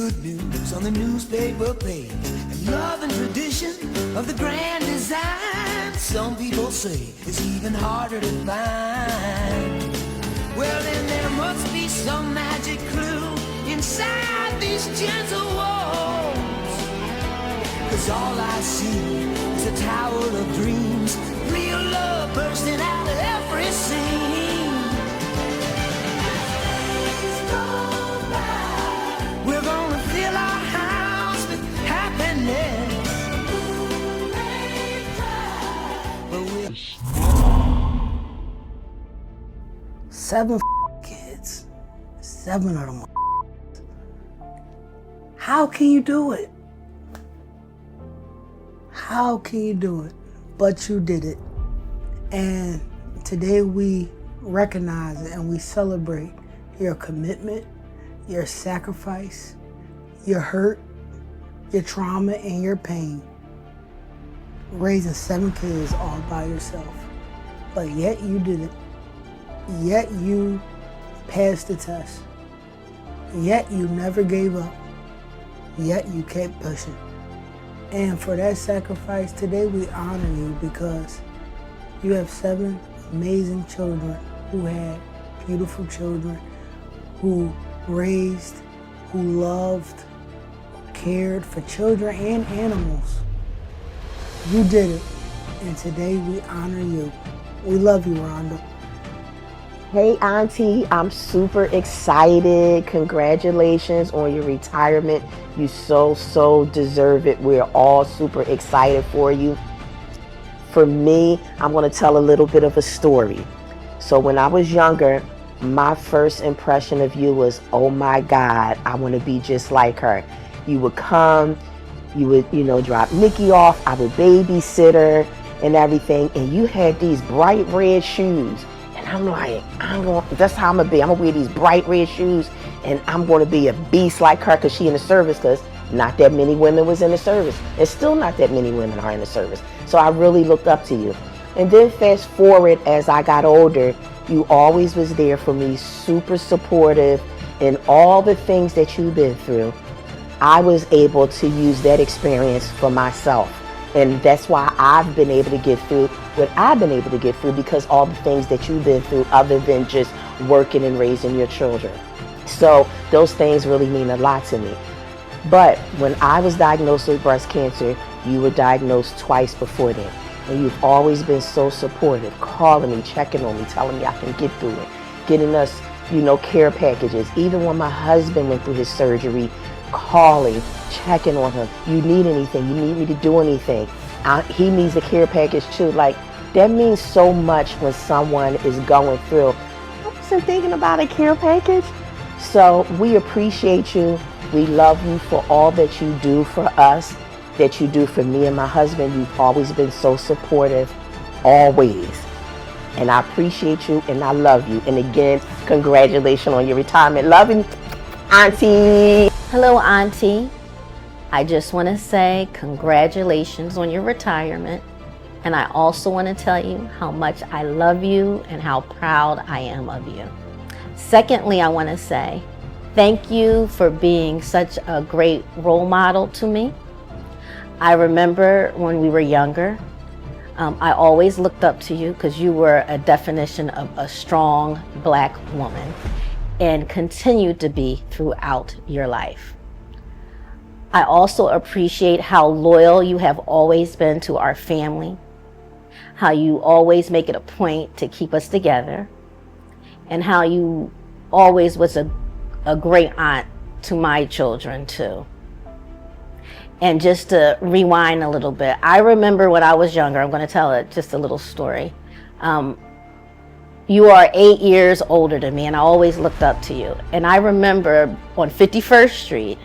good news on the newspaper page, and love and tradition of the grand design. Some people say it's even harder to find. Well, then there must be some magic clue inside these gentle walls, 'cause all I see is a tower of dreams, real love bursting out of every scene. We're gonna fill our house with happiness. Seven kids. 7 of them. How can you do it? How can you do it? But you did it. And today we recognize it and we celebrate your commitment, your sacrifice, your hurt, your trauma, and your pain. Raising 7 kids all by yourself. But yet you did it. Yet you passed the test. Yet you never gave up. Yet you kept pushing. And for that sacrifice, today we honor you because you have 7 amazing children who had beautiful children, who raised, who loved, who cared for children and animals. You did it, and today we honor you. We love you, Rhonda. Hey, Auntie, I'm super excited. Congratulations on your retirement. You so deserve it. We're all super excited for you. For me, I'm going to tell a little bit of a story. So when I was younger, my first impression of you was, oh my God, I want to be just like her. You would come, you would, drop Nikki off. I would babysit her and everything. And you had these bright red shoes. And I'm like, that's how I'm going to be. I'm going to wear these bright red shoes and I'm going to be a beast like her because she in the service, because not that many women was in the service. And still not that many women are in the service. So I really looked up to you. And then fast forward as I got older, you always was there for me, super supportive in all the things that you've been through. I was able to use that experience for myself. And that's why I've been able to get through what I've been able to get through, because all the things that you've been through other than just working and raising your children. So those things really mean a lot to me. But when I was diagnosed with breast cancer, you were diagnosed twice before then. And you've always been so supportive, calling me, checking on me, telling me I can get through it, getting us, care packages. Even when my husband went through his surgery, calling, checking on him. You need anything? You need me to do anything? He needs a care package too. Like, that means so much when someone is going through. I wasn't thinking about a care package. So we appreciate you. We love you for all that you do for us, that you do for me and my husband. You've always been so supportive, always. And I appreciate you and I love you. And again, congratulations on your retirement. Love you, Auntie. Hello, Auntie. I just want to say congratulations on your retirement. And I also want to tell you how much I love you and how proud I am of you. Secondly, I want to say thank you for being such a great role model to me. I remember when we were younger, I always looked up to you because you were a definition of a strong Black woman and continue to be throughout your life. I also appreciate how loyal you have always been to our family, how you always make it a point to keep us together, and how you always was a great aunt to my children too. And just to rewind a little bit, I remember when I was younger, I'm going to tell just a little story. You are 8 years older than me, and I always looked up to you. And I remember on 51st Street,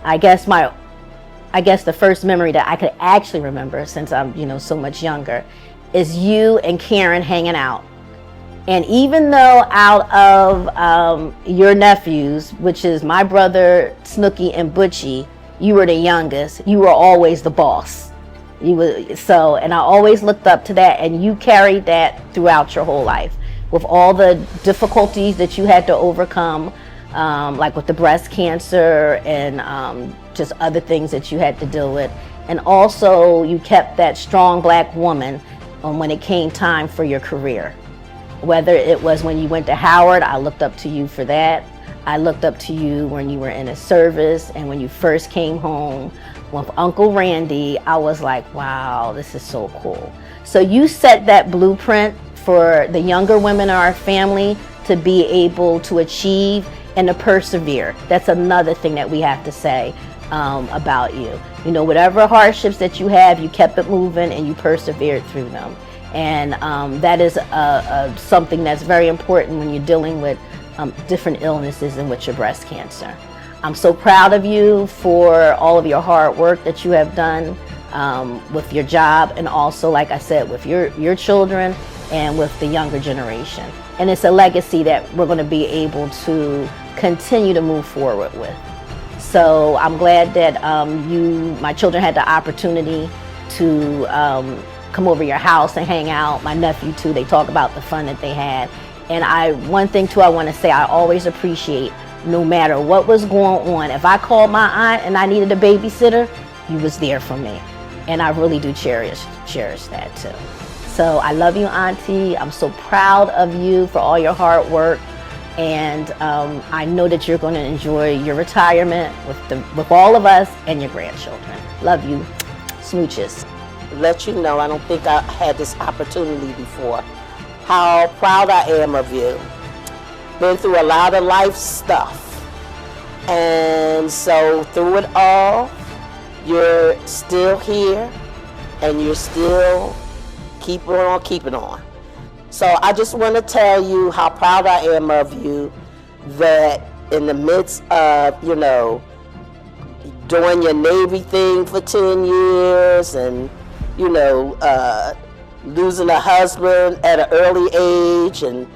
I guess the first memory that I could actually remember, since I'm so much younger, is you and Karen hanging out. And even though out of your nephews, which is my brother Snooky and Butchie, you were the youngest, you were always the boss. And I always looked up to that, and you carried that throughout your whole life. With all the difficulties that you had to overcome, like with the breast cancer and just other things that you had to deal with. And also you kept that strong black woman when it came time for your career. Whether it was when you went to Howard, I looked up to you for that. I looked up to you when you were in a service and when you first came home with Uncle Randy. I was like, wow, this is so cool. So you set that blueprint for the younger women in our family to be able to achieve and to persevere. That's another thing that we have to say about you. You know, whatever hardships that you have, you kept it moving and you persevered through them. And that is something that's very important when you're dealing with different illnesses and with your breast cancer. I'm so proud of you for all of your hard work that you have done with your job, and also, like I said, with your children and with the younger generation. And it's a legacy that we're going to be able to continue to move forward with. So I'm glad that my children had the opportunity to come over your house and hang out. My nephew too, they talk about the fun that they had. And one thing too I want to say, I always appreciate, no matter what was going on, if I called my aunt and I needed a babysitter, you was there for me. And I really do cherish that too. So I love you, Auntie. I'm so proud of you for all your hard work. And I know that you're going to enjoy your retirement with all of us and your grandchildren. Love you. Smooches. Let you know, I don't think I had this opportunity before, how proud I am of you. Been through a lot of life stuff. And so through it all, you're still here and you're still keeping on. So I just want to tell you how proud I am of you, that in the midst of, doing your Navy thing for 10 years and, losing a husband at an early age and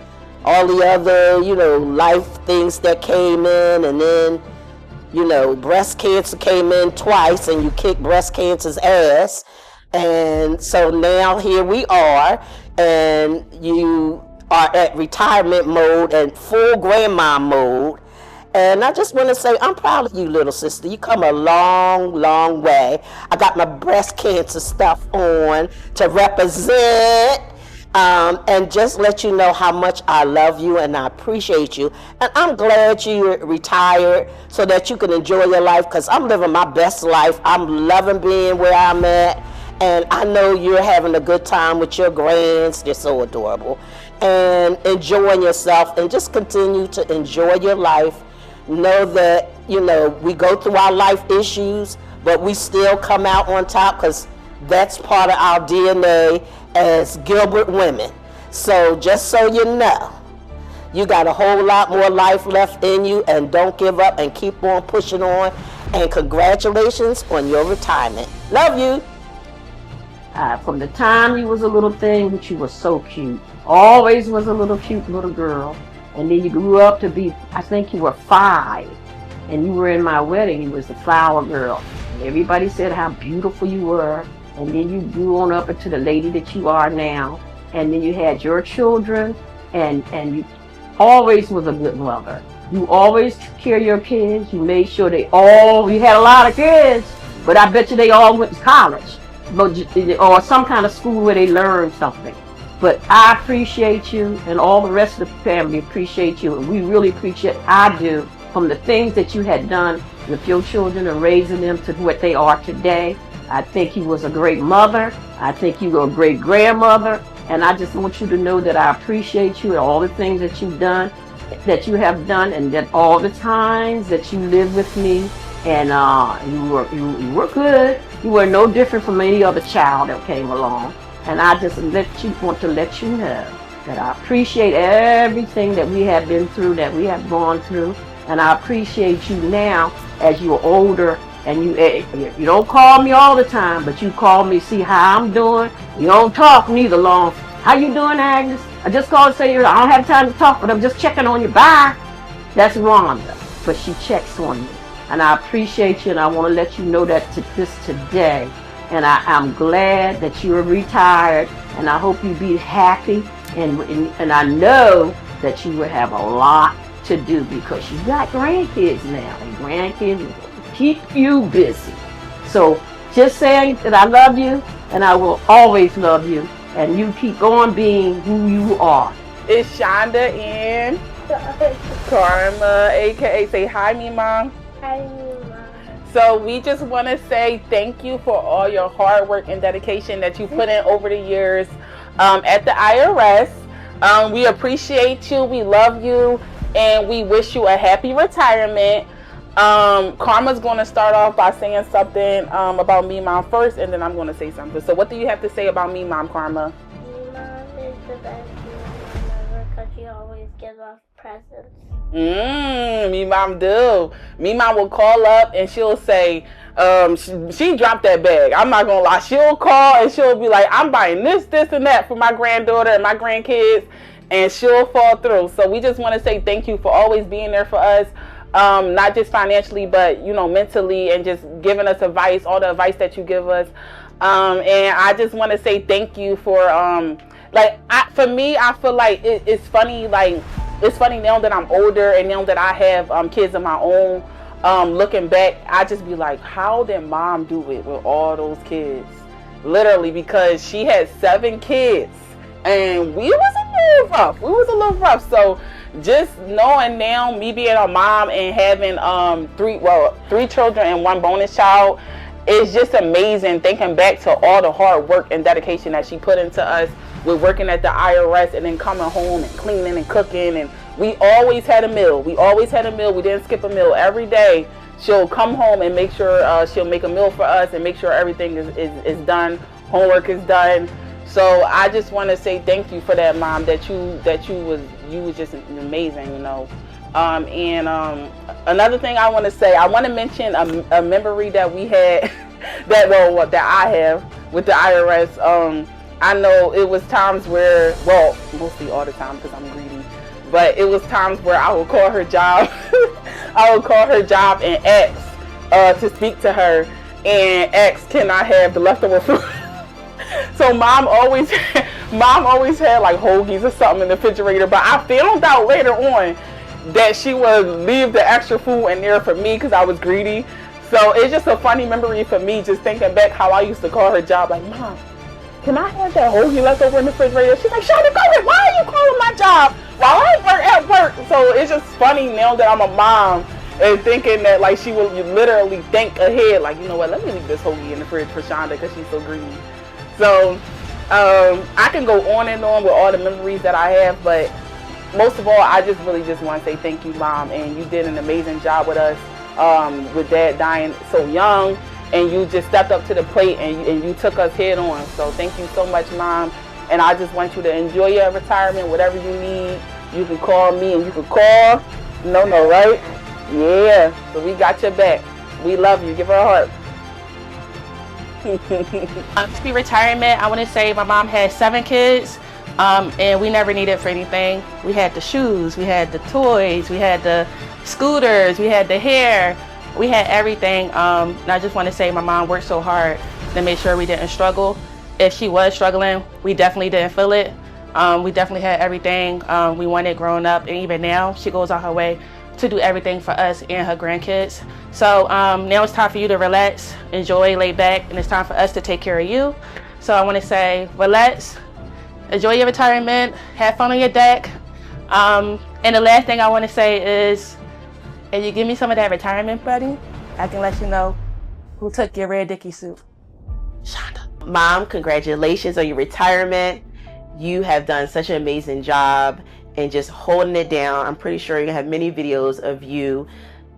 all the other, life things that came in, and then, breast cancer came in twice and you kicked breast cancer's ass. And so now here we are, and you are at retirement mode and full grandma mode. And I just want to say, I'm proud of you, little sister. You come a long, long way. I got my breast cancer stuff on to represent, and just let you know how much I love you and I appreciate you. And I'm glad you're retired so that you can enjoy your life, because I'm living my best life. I'm loving being where I'm at. And I know you're having a good time with your grands. They're so adorable. And enjoying yourself, and just continue to enjoy your life. Know that, we go through our life issues, but we still come out on top, because that's part of our DNA as Gilbert women. So just so you know, you got a whole lot more life left in you, and don't give up and keep on pushing on. And congratulations on your retirement. Love you. From the time you was a little thing, which you was so cute, always was a little cute little girl, and then you grew up to be, I think you were 5, and you were in my wedding. You was the flower girl. And everybody said how beautiful you were, and then you grew on up into the lady that you are now, and then you had your children, and you always was a good mother. You always took care of your kids. You made sure you had a lot of kids, but I bet you they all went to college, or some kind of school where they learned something. But I appreciate you, and all the rest of the family appreciate you, and we really appreciate, I do, from the things that you had done with your children and raising them to what they are today. I think you was a great mother. I think you were a great grandmother, and I just want you to know that I appreciate you and all the things that you have done, and that all the times that you lived with me. And you were good. You were no different from any other child that came along. And I just want to let you know that I appreciate everything that we have been through, that we have gone through. And I appreciate you now as you're older, and you don't call me all the time, but you call me, see how I'm doing. You don't talk neither long. How you doing, Agnes? I just called to say I don't have time to talk, but I'm just checking on you. Bye. That's Rhonda, but she checks on me. And I appreciate you, and I want to let you know that today. And I'm glad that you're retired, and I hope you be happy. And I know that you will have a lot to do because you got grandkids now, and grandkids keep you busy. So just saying that I love you, and I will always love you, and you keep on being who you are. It's Shonda and Karma, aka say hi, me mom. Hi, Mom. So we just want to say thank you for all your hard work and dedication that you put in over the years at the IRS. We appreciate you, we love you, and we wish you a happy retirement. Karma's going to start off by saying something about me mom first, and then I'm going to say something. So what do you have to say about me mom, Karma? Me Mom is the best mom ever because she always gives us presents. Me mom do. Me mom will call up and she'll say, she dropped that bag. I'm not gonna lie. She'll call and she'll be like, I'm buying this, and that for my granddaughter and my grandkids, and she'll fall through. So we just want to say thank you for always being there for us, not just financially, but mentally, and just giving us advice, all the advice that you give us. And I just want to say thank you for for me, I feel like it's funny, it's funny now that I'm older and now that I have kids of my own. Looking back, I just be like, how did mom do it with all those kids? Literally, because she had 7 kids and we was a little rough. So just knowing now, me being a mom and having 3 children and 1 bonus child, it's just amazing thinking back to all the hard work and dedication that she put into us with working at the IRS and then coming home and cleaning and cooking. And we always had a meal. We didn't skip a meal. Every day she'll come home and make sure she'll make a meal for us and make sure everything is done. Homework is done. So I just want to say thank you for that, Mom, that you was just amazing, And another thing I want to say, I want to mention a memory that we had that I have with the IRS. I know it was times where, mostly all the time because I'm greedy, but it was times where I would call her job. I would call her job and ask to speak to her and ask, can I have the leftover food? So mom always had like hoagies or something in the refrigerator, but I found out later on that she would leave the extra food in there for me because I was greedy. So it's just a funny memory for me, just thinking back how I used to call her job, like, Mom, can I have that hoagie left over in the refrigerator? She's like, Shonda, go ahead. Why are you calling my job while I work at work? So it's just funny now that I'm a mom and thinking that like she will literally think ahead, like, you know what, let me leave this hoagie in the fridge for Shonda because she's so greedy. So I can go on and on with all the memories that I have, but most of all, I just really want to say thank you, Mom, and you did an amazing job with us, with Dad dying so young. And you just stepped up to the plate and you took us head on. So thank you so much, Mom. And I just want you to enjoy your retirement, whatever you need. You can call me and you can call. No, right? Yeah. So we got your back. We love you. Give her a heart. Happy retirement. I want to say my mom had 7 kids, and we never needed for anything. We had the shoes, we had the toys, we had the scooters, we had the hair. We had everything, and I just want to say my mom worked so hard to make sure we didn't struggle. If she was struggling, we definitely didn't feel it. We definitely had everything we wanted growing up, and even now, she goes out her way to do everything for us and her grandkids. So now it's time for you to relax, enjoy, lay back, and it's time for us to take care of you. So I want to say, relax, enjoy your retirement, have fun on your deck. And the last thing I want to say is, if you give me some of that retirement money, I can let you know who took your red Dickie suit. Shonda. Mom, congratulations on your retirement. You have done such an amazing job and just holding it down. I'm pretty sure you have many videos of you,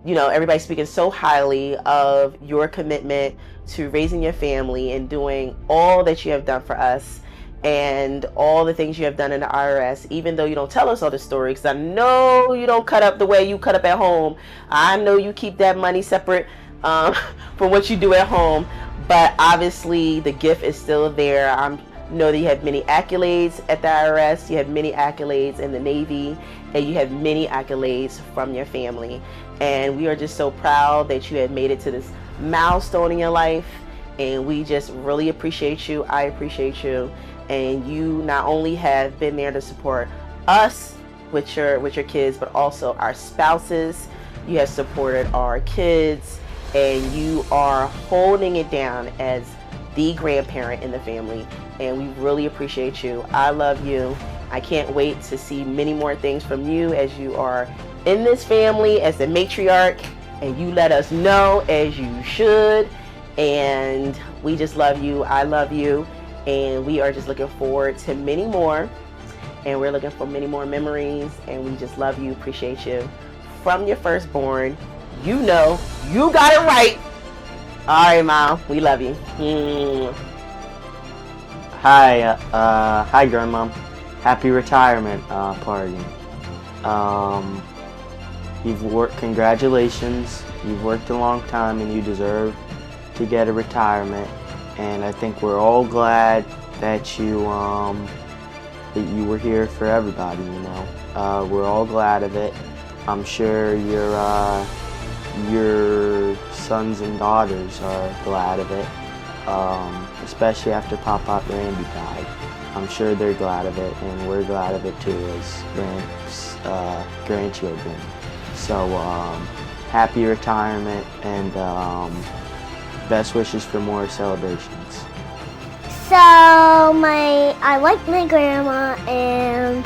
everybody speaking so highly of your commitment to raising your family and doing all that you have done for us and all the things you have done in the IRS, even though you don't tell us all the stories, because I know you don't cut up the way you cut up at home. I know you keep that money separate from what you do at home, but obviously the gift is still there. I know that you have many accolades at the IRS, you have many accolades in the Navy, and you have many accolades from your family. And we are just so proud that you have made it to this milestone in your life, and we just really appreciate you. I appreciate you. And you not only have been there to support us with your kids, but also our spouses. You have supported our kids, and you are holding it down as the grandparent in the family, and we really appreciate you. I love you. I can't wait to see many more things from you as you are in this family as the matriarch, and you let us know as you should. And we just love you. I love you, and we are just looking forward to many more, and we're looking for many more memories, and we just love you, appreciate you. From your firstborn, you know you got it right. All right, Mom, we love you. Hi, Grandma. Happy retirement party. Congratulations. You've worked a long time, and you deserve to get a retirement. And I think we're all glad that you were here for everybody. You know, we're all glad of it. I'm sure your sons and daughters are glad of it, especially after Pop Randy died. I'm sure they're glad of it, and we're glad of it too as grandchildren. So happy retirement, and best wishes for more celebrations. So I like my grandma, and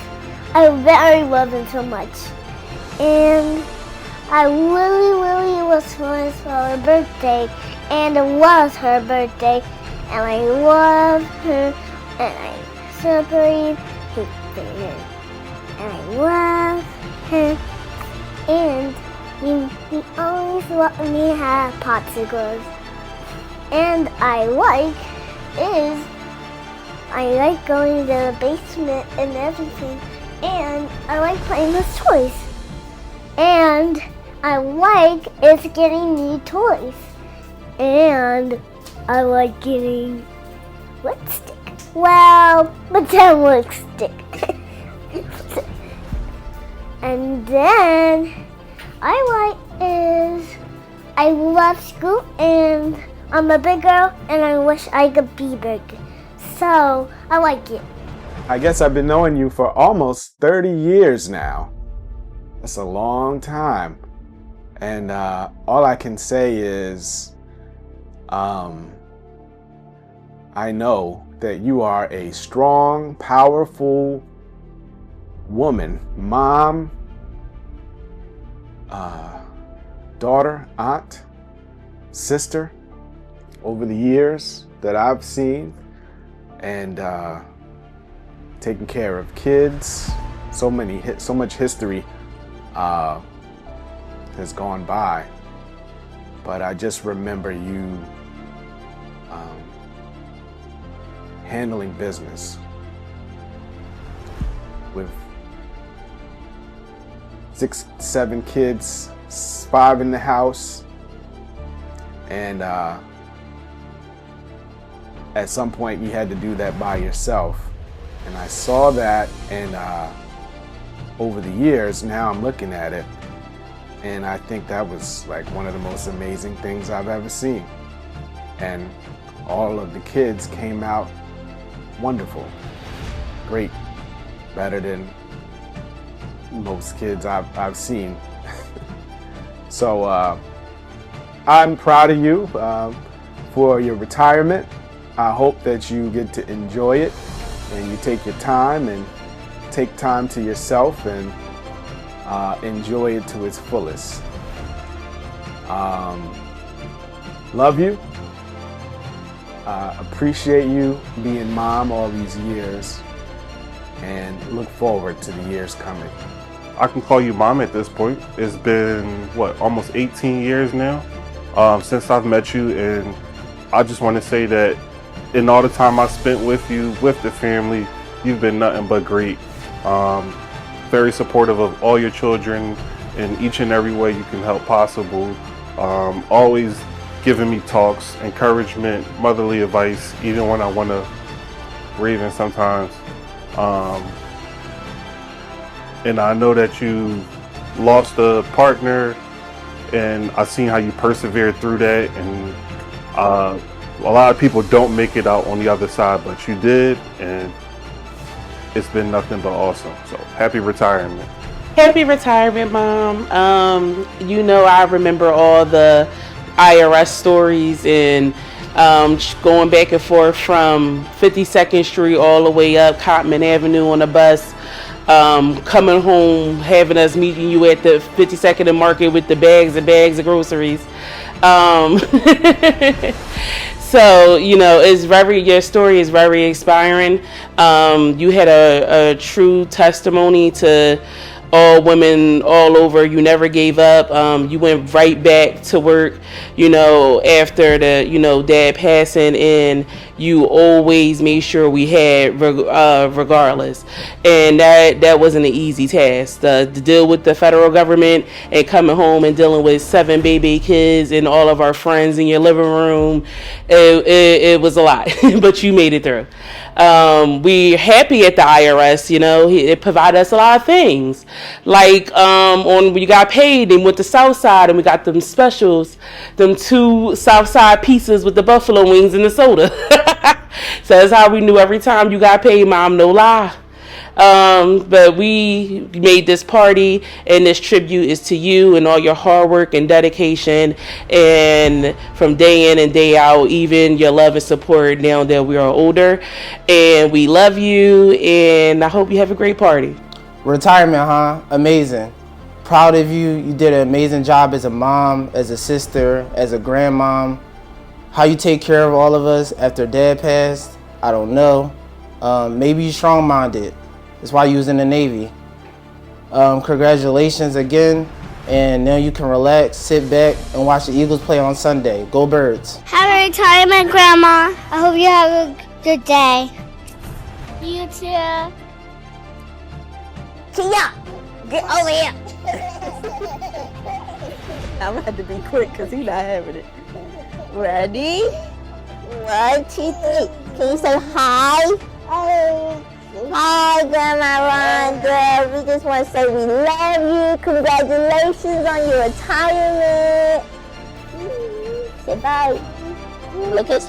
I very love her so much. And I really was for her birthday, and it was her birthday, and I love her, and I celebrate her dinner, and I love her, and he always let me have popsicles. And I like going to the basement and everything, and I like playing with toys. And I like getting new toys. And I like getting lipstick. Well, pretend lipstick. And then I love school, and I'm a big girl, and I wish I could be big. So I like it. I guess I've been knowing you for almost 30 years now. That's a long time. And all I can say is, I know that you are a strong, powerful woman, mom, daughter, aunt, sister, over the years that I've seen, and taking care of kids. So much history has gone by, but I just remember you handling business with 6, 7 kids, 5 in the house, and at some point you had to do that by yourself. And I saw that, and over the years, now I'm looking at it, and I think that was like one of the most amazing things I've ever seen. And all of the kids came out wonderful, great, better than most kids I've seen. So I'm proud of you for your retirement. I hope that you get to enjoy it, and you take your time and take time to yourself and enjoy it to its fullest. Love you. Appreciate you being mom all these years, and look forward to the years coming. I can call you mom at this point. It's been, almost 18 years now since I've met you, and I just want to say that in all the time I spent with you, with the family, you've been nothing but great. Very supportive of all your children in each and every way you can help possible. Always giving me talks, encouragement, motherly advice, even when I want to raving sometimes. And I know that you lost a partner, and I've seen how you persevered through that, and a lot of people don't make it out on the other side, but you did, and it's been nothing but awesome. So happy retirement. Happy retirement, Mom. I remember all the IRS stories and going back and forth from 52nd Street all the way up Cotman Avenue on the bus, coming home, having us meeting you at the 52nd and Market with the bags and bags of groceries. So, your story is very inspiring. You had a true testimony to all women all over. You never gave up. You went right back to work, after the, dad passing, and you always made sure we had regardless. And that wasn't an easy task. To deal with the federal government and coming home and dealing with 7 baby kids and all of our friends in your living room, it was a lot, but you made it through. We're happy at the IRS, it provided us a lot of things. Like when you got paid and went to Southside and we got them specials, them 2 Southside pizzas with the buffalo wings and the soda. So that's how we knew every time you got paid, Mom, no lie. But we made this party, and this tribute is to you and all your hard work and dedication, and from day in and day out, even your love and support now that we are older. And we love you, and I hope you have a great party. Retirement, huh? Amazing. Proud of you. You did an amazing job as a mom, as a sister, as a grandmom. How you take care of all of us after Dad passed, I don't know. Maybe you're strong-minded. That's why you was in the Navy. Congratulations again, and now you can relax, sit back, and watch the Eagles play on Sunday. Go Birds. Happy retirement, Grandma. I hope you have a good day. You too. Kia, get over here. I'm gonna have to be quick because he's not having it. Ready? 1, 2, 3. Can you say hi? Hi. Hi, Grandma Rhonda. We just want to say we love you. Congratulations on your retirement. Say bye. Look at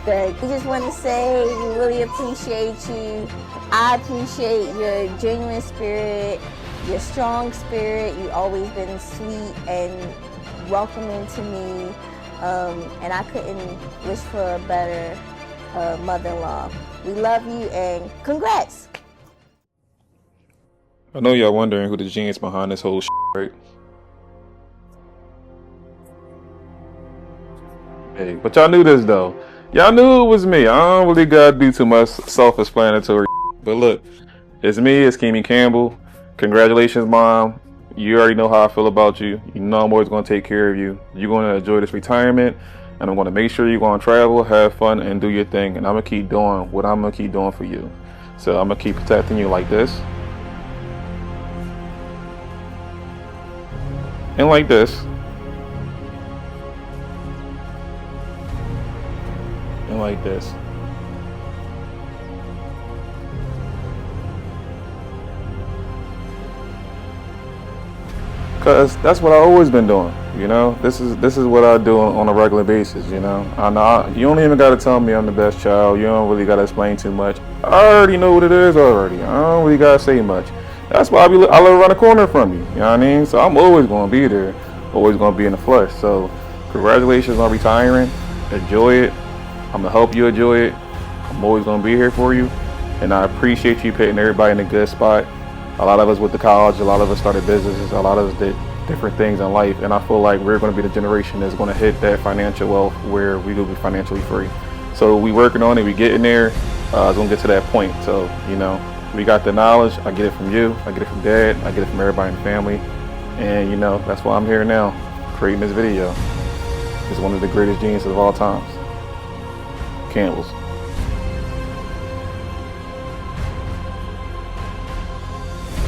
Good. We just want to say we really appreciate you. I appreciate your genuine spirit, your strong spirit. You've always been sweet and welcoming to me, and I couldn't wish for a better mother-in-law. We love you and congrats. I know y'all wondering who the genius behind this whole shit, right? Hey, but y'all knew this though. Y'all knew it was me. I don't really gotta do too much self-explanatory. But look, it's me, it's Keamy Campbell. Congratulations, Mom. You already know how I feel about you. You know I'm always gonna take care of you. You're gonna enjoy this retirement, and I'm gonna make sure you're gonna travel, have fun, and do your thing. And I'm gonna keep doing what I'm gonna keep doing for you. So I'm gonna keep protecting you like this. And like this. And like this. Cause that's what I always been doing, This is what I do on a regular basis, I know you don't even gotta tell me I'm the best child. You don't really gotta explain too much. I already know what it is already. I don't really gotta say much. That's why I live around the corner from you. You know what I mean? So I'm always gonna be there, always gonna be in the flesh. So congratulations on retiring. Enjoy it. I'm gonna help you enjoy it. I'm always gonna be here for you, and I appreciate you putting everybody in a good spot. A lot of us went to college, a lot of us started businesses, a lot of us did different things in life, and I feel like we're going to be the generation that's going to hit that financial wealth where we will be financially free. So we working on it, we getting there, it's going to get to that point. So, we got the knowledge, I get it from you, I get it from Dad, I get it from everybody in the family, and that's why I'm here now, creating this video. It's one of the greatest geniuses of all times, Campbell's.